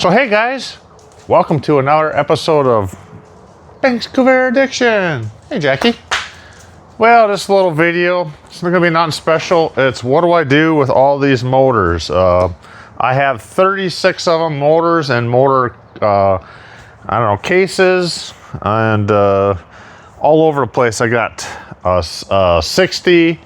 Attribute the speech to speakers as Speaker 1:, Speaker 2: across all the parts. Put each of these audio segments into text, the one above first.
Speaker 1: So hey guys, welcome to another episode of Bink's Corvair Addiction. Hey Jackie. Well, this little video, it's not gonna be nothing special. It's what do I do with all these motors? I have 36 of them, motors and motor, I don't know, cases, and all over the place. I got a 60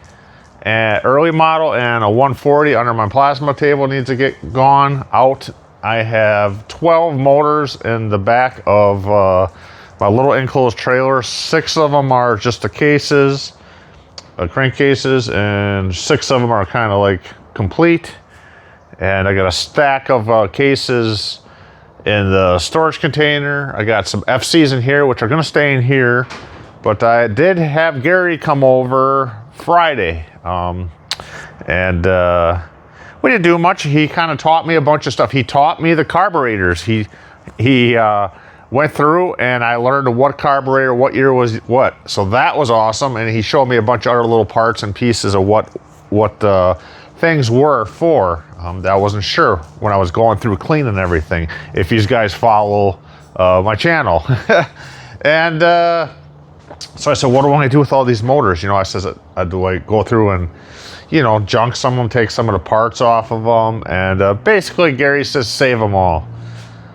Speaker 1: early model and a 140 under my plasma table needs to get gone out. I have 12 motors in the back of my little enclosed trailer. 6 of them are just the cases, crankcases, and 6 of them are kind of like complete. And I got a stack of cases in the storage container. I got some FCs in here, which are going to stay in here. But I did have Gary come over Friday. We didn't do much. He kind of taught me a bunch of stuff. He taught me the carburetors. He went through and I learned what carburetor, what year was what. So that was awesome. And he showed me a bunch of other little parts and pieces of what things were for. That I wasn't sure when I was going through cleaning everything. If you guys follow my channel. And so I said, what do I want to do with all these motors? You know, I says, do I go through and, you know, junk some of them, take some of the parts off of them, and basically Gary says save them all.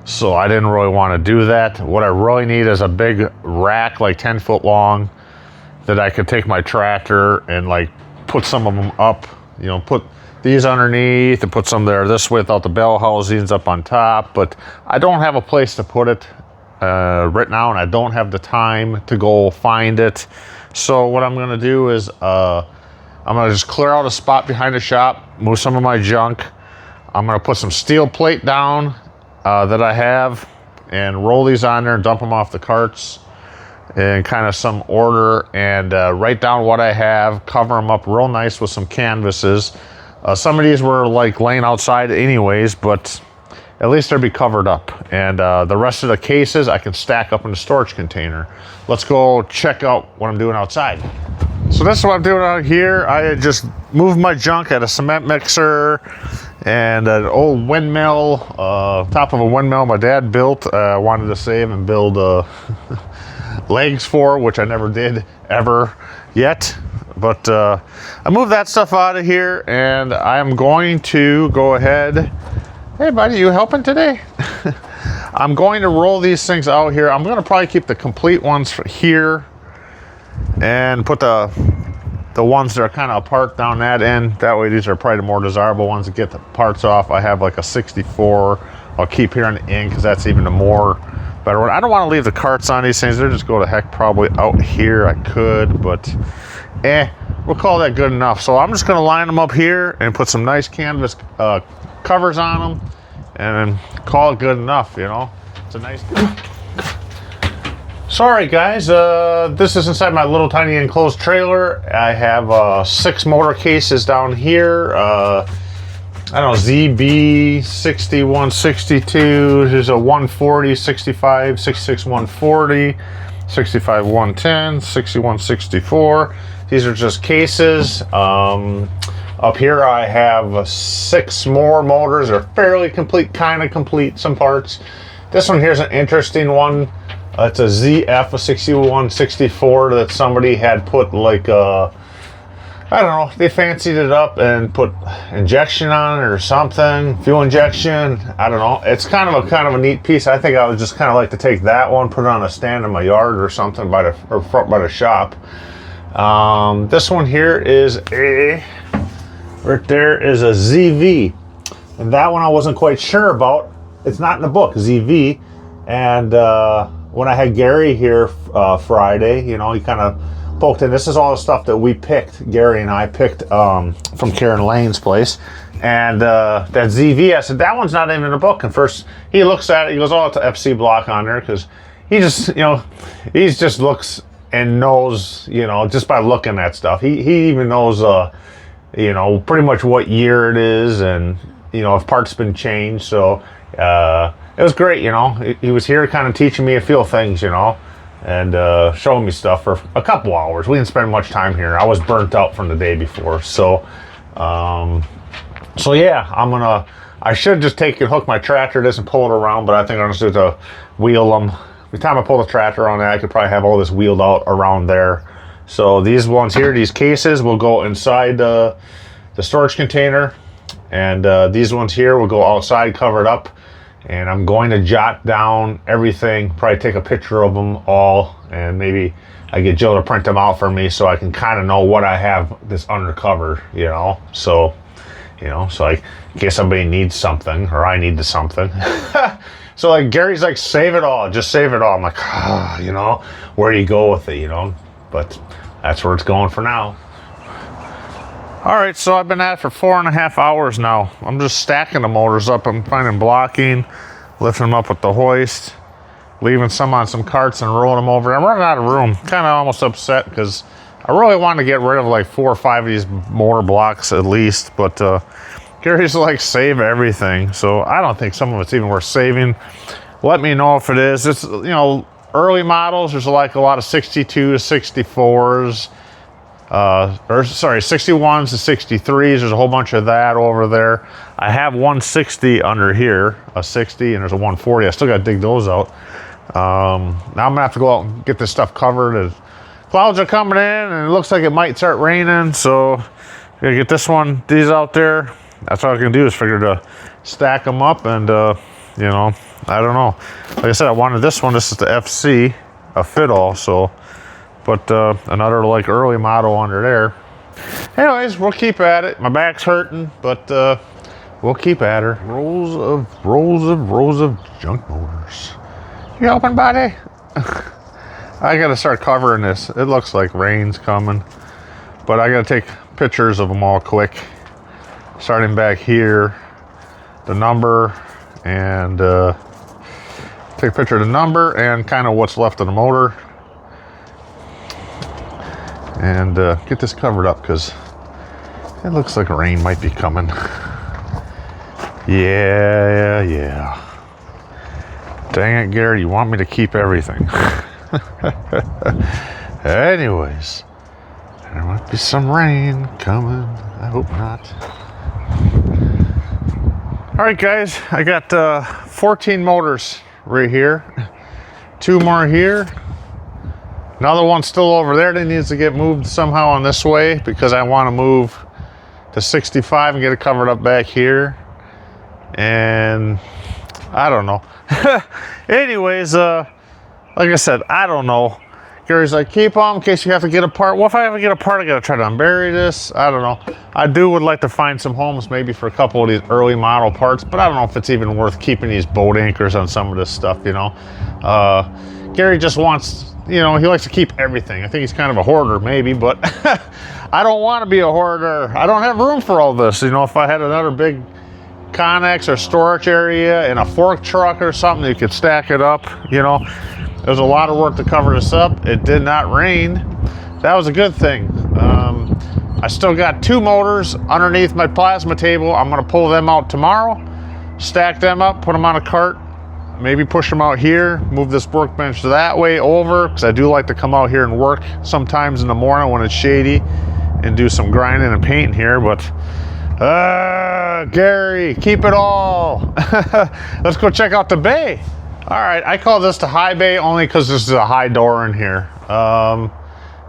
Speaker 1: So I didn't really want to do that. What I really need is a big rack, like 10 foot long, that I could take my tractor and like put some of them up, you know, put these underneath and put some there this way without the bell housings up on top. But I don't have a place to put it right now, and I don't have the time to go find it. So what I'm gonna do is I'm gonna just clear out a spot behind the shop, move some of my junk. I'm gonna put some steel plate down that I have and roll these on there and dump them off the carts in kind of some order, and write down what I have, cover them up real nice with some canvases. Some of these were like laying outside anyways, but at least they'll be covered up. And the rest of the cases I can stack up in the storage container. Let's go check out what I'm doing outside. So this is what I'm doing out here. I had just moved my junk at a cement mixer and an old windmill, top of a windmill my dad built. Wanted to save and build legs for, which I never did ever yet. But I moved that stuff out of here, and I'm going to go ahead. Hey buddy, you helping today? I'm going to roll these things out here. I'm going to probably keep the complete ones here and put the ones that are kind of apart down that end. That way these are probably the more desirable ones to get the parts off. I have like a 64 I'll keep here on the end because that's even the more better one. I don't want to leave the carts on these things. They'll just go to heck probably out here. I could, but we'll call that good enough. So I'm just going to line them up here and put some nice canvas covers on them and then call it good enough, you know. It's a nice Sorry guys, this is inside my little tiny enclosed trailer. I have 6 motor cases down here. I don't know, ZB 61, 62. There's a 140, 65, 66, 140, 65, 110, 61, 64. These are just cases. Up here I have 6 more motors. They're fairly complete, kind of complete, some parts. This one here is an interesting one. It's a ZF, a 6164 that somebody had put like I don't know, they fancied it up and put injection on it or something, fuel injection. I don't know. It's kind of a neat piece. I think I would just kind of like to take that one, put it on a stand in my yard or something front by the shop. This one here is right there is a ZV, and that one I wasn't quite sure about. It's not in the book, ZV, and when I had Gary here Friday, you know, he kind of poked in. This is all the stuff that we picked, Gary and I picked from Karen Lane's place. And that ZV, I said, that one's not even in the book. And first he looks at it, he goes, oh, it's an FC block on there, because he just, you know, he just looks and knows, you know, just by looking at stuff. He even knows, you know, pretty much what year it is and, you know, if parts been changed. So it was great, you know. He was here kind of teaching me a few things, you know, and showing me stuff for a couple hours. We didn't spend much time here. I was burnt out from the day before. So, so yeah, I'm gonna I should just hook my tractor to this and pull it around, but I think I'm just going to wheel them. By the time I pull the tractor on that, I could probably have all this wheeled out around there. So these ones here, these cases will go inside the storage container, and these ones here will go outside covered up. And I'm going to jot down everything, probably take a picture of them all, and maybe I get Jill to print them out for me so I can kind of know what I have this undercover, you know. So, so in case somebody needs something or I need something. So like Gary's like, save it all, just save it all. I'm like, where do you go with it, But that's where it's going for now. All right, so I've been at it for 4.5 hours now. I'm just stacking the motors up. I'm finding blocking, lifting them up with the hoist, leaving some on some carts and rolling them over. I'm running out of room. Kind of almost upset because I really want to get rid of like 4 or 5 of these motor blocks at least, but Gary's like, save everything. So I don't think some of it's even worth saving. Let me know if it is. It's, early models, there's like a lot of 62 to 64s. 61s to 63s. There's a whole bunch of that over there. I have 160 under here, a 60, and there's a 140. I still got to dig those out. Now I'm gonna have to go out and get this stuff covered. As clouds are coming in, and it looks like it might start raining. So I'm gonna get these out there. That's all I can do is figure to stack them up, and I don't know. Like I said, I wanted this one. This is the FC, a fit-all. So. But another like early model under there. Anyways, we'll keep at it. My back's hurting, but we'll keep at her. Rows of junk motors. You helping, buddy? I gotta start covering this. It looks like rain's coming, but I gotta take pictures of them all quick. Starting back here, the number, and take a picture of the number and kind of what's left of the motor. And get this covered up because it looks like rain might be coming. Yeah. Dang it, Gary, you want me to keep everything. Anyways, there might be some rain coming. I hope not. All right, guys, I got 14 motors right here. 2 more here. Another one still over there that needs to get moved somehow on this way because I want to move to 65 and get it covered up back here. And I don't know. Anyways, like I said, I don't know. Gary's like, keep them in case you have to get apart. Well, if I have to get apart, I got to try to unbury this. I don't know. I would like to find some homes maybe for a couple of these early model parts, but I don't know if it's even worth keeping these boat anchors on some of this stuff, Gary just wants... he likes to keep everything. I think he's kind of a hoarder, maybe, but I don't want to be a hoarder. I don't have room for all this. If I had another big Connex or storage area and a fork truck or something, you could stack it up. There's a lot of work to cover this up. It did not rain. That was a good thing. I still got 2 motors underneath my plasma table. I'm going to pull them out tomorrow, stack them up, put them on a cart. Maybe push them out here, move this workbench that way over, because I do like to come out here and work sometimes in the morning when it's shady and do some grinding and painting here, but Gary, keep it all. Let's go check out the bay. All right, I call this the high bay only because this is a high door in here.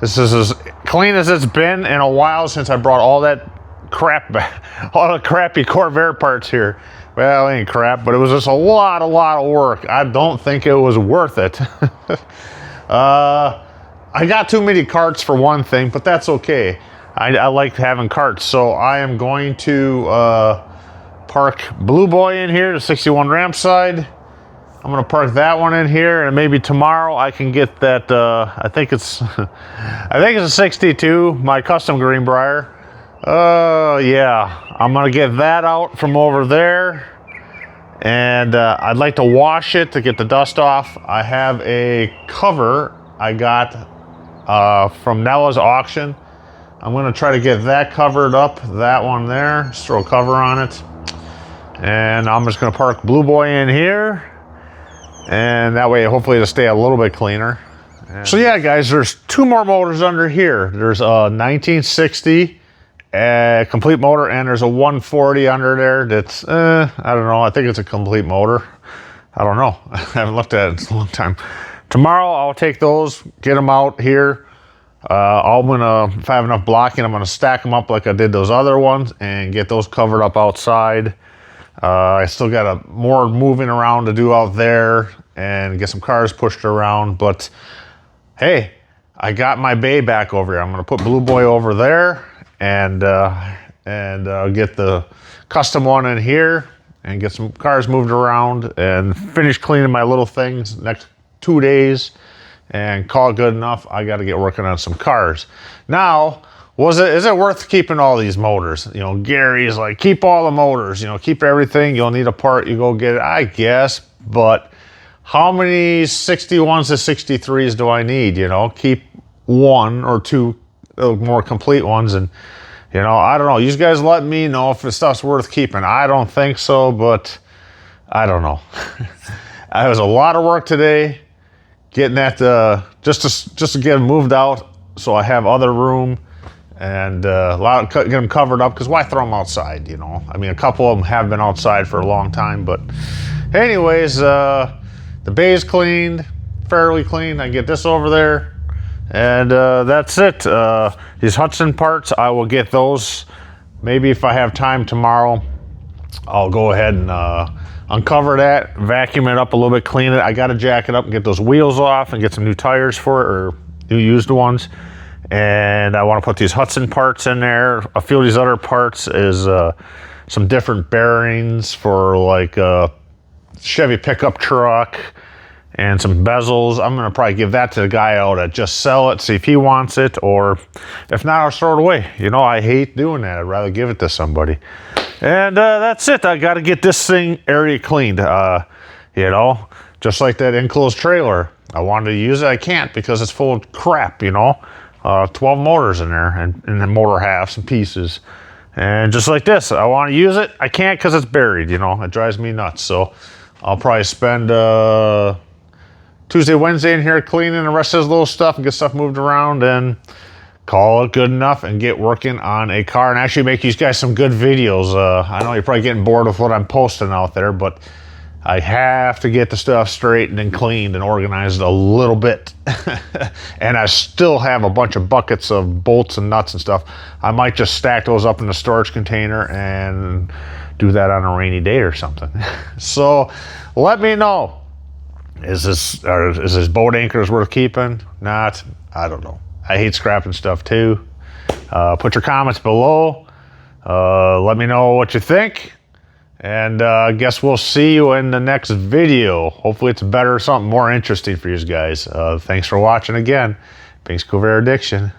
Speaker 1: This is as clean as it's been in a while since I brought all that crap back, all the crappy Corvair parts here. Well, it ain't crap, but it was just a lot of work. I don't think it was worth it. I got too many carts for one thing, but that's okay. I like having carts, so I am going to park Blue Boy in here, the 61 ramp side. I'm gonna park that one in here, and maybe tomorrow I can get that. I think it's a 62, my custom Greenbrier. Yeah, I'm gonna get that out from over there, and I'd like to wash it to get the dust off. I have a cover I got from Nella's auction. I'm gonna try to get that covered up, that one there, just throw a cover on it, and I'm just gonna park Blue Boy in here, and that way hopefully it'll stay a little bit cleaner. So yeah, guys, there's 2 more motors under here. There's a 1960 a complete motor, and there's a 140 under there that's, I don't know, I think it's a complete motor. I don't know. I haven't looked at it in a long time. Tomorrow I'll take those, get them out here. I'm gonna, if I have enough blocking, I'm gonna stack them up like I did those other ones and get those covered up outside. I still got more moving around to do out there and get some cars pushed around, but hey, I got my bay back over here. I'm gonna put Blue Boy over there and get the custom one in here and get some cars moved around and finish cleaning my little things next 2 days and call it good enough. I got to get working on some cars. Now, is it worth keeping all these motors? You know, Gary's like, keep all the motors, you know, keep everything. You'll need a part, you go get it, I guess, but how many 61s to 63s do I need? You know, keep 1 or 2 more complete ones, and you know, I don't know. You guys let me know if this stuff's worth keeping. I don't think so, but I don't know. It was a lot of work today getting that just to get them moved out so I have other room, and get them covered up, because why throw them outside, you know? I mean, a couple of them have been outside for a long time, but anyways, the bay's cleaned, fairly clean. I get this over there. And that's it. These Hudson parts, I will get those. Maybe if I have time tomorrow, I'll go ahead and uncover that, vacuum it up a little bit, clean it. I got to jack it up and get those wheels off and get some new tires for it, or new used ones. And I want to put these Hudson parts in there. A few of these other parts is some different bearings for like a Chevy pickup truck, and some bezels. I'm gonna probably give that to the guy out at Just Sell It, see if he wants it, or if not, I'll throw it away. You know, I hate doing that. I'd rather give it to somebody. And that's it. I gotta get this thing area cleaned. You know, just like that enclosed trailer. I wanted to use it, I can't because it's full of crap, you know. 12 motors in there, and the motor halves and pieces. And just like this, I want to use it, I can't because it's buried, you know. It drives me nuts. So I'll probably spend Tuesday, Wednesday in here cleaning the rest of this little stuff and get stuff moved around and call it good enough and get working on a car and actually make you guys some good videos. I know you're probably getting bored with what I'm posting out there, but I have to get the stuff straightened and cleaned and organized a little bit. And I still have a bunch of buckets of bolts and nuts and stuff. I might just stack those up in the storage container and do that on a rainy day or something. So let me know. Is this boat anchors worth keeping? Not? I don't know. I hate scrapping stuff too. Put your comments below. Let me know what you think. And I guess we'll see you in the next video. Hopefully it's better, something more interesting for you guys. Thanks for watching again. Bink's Corvair Addiction.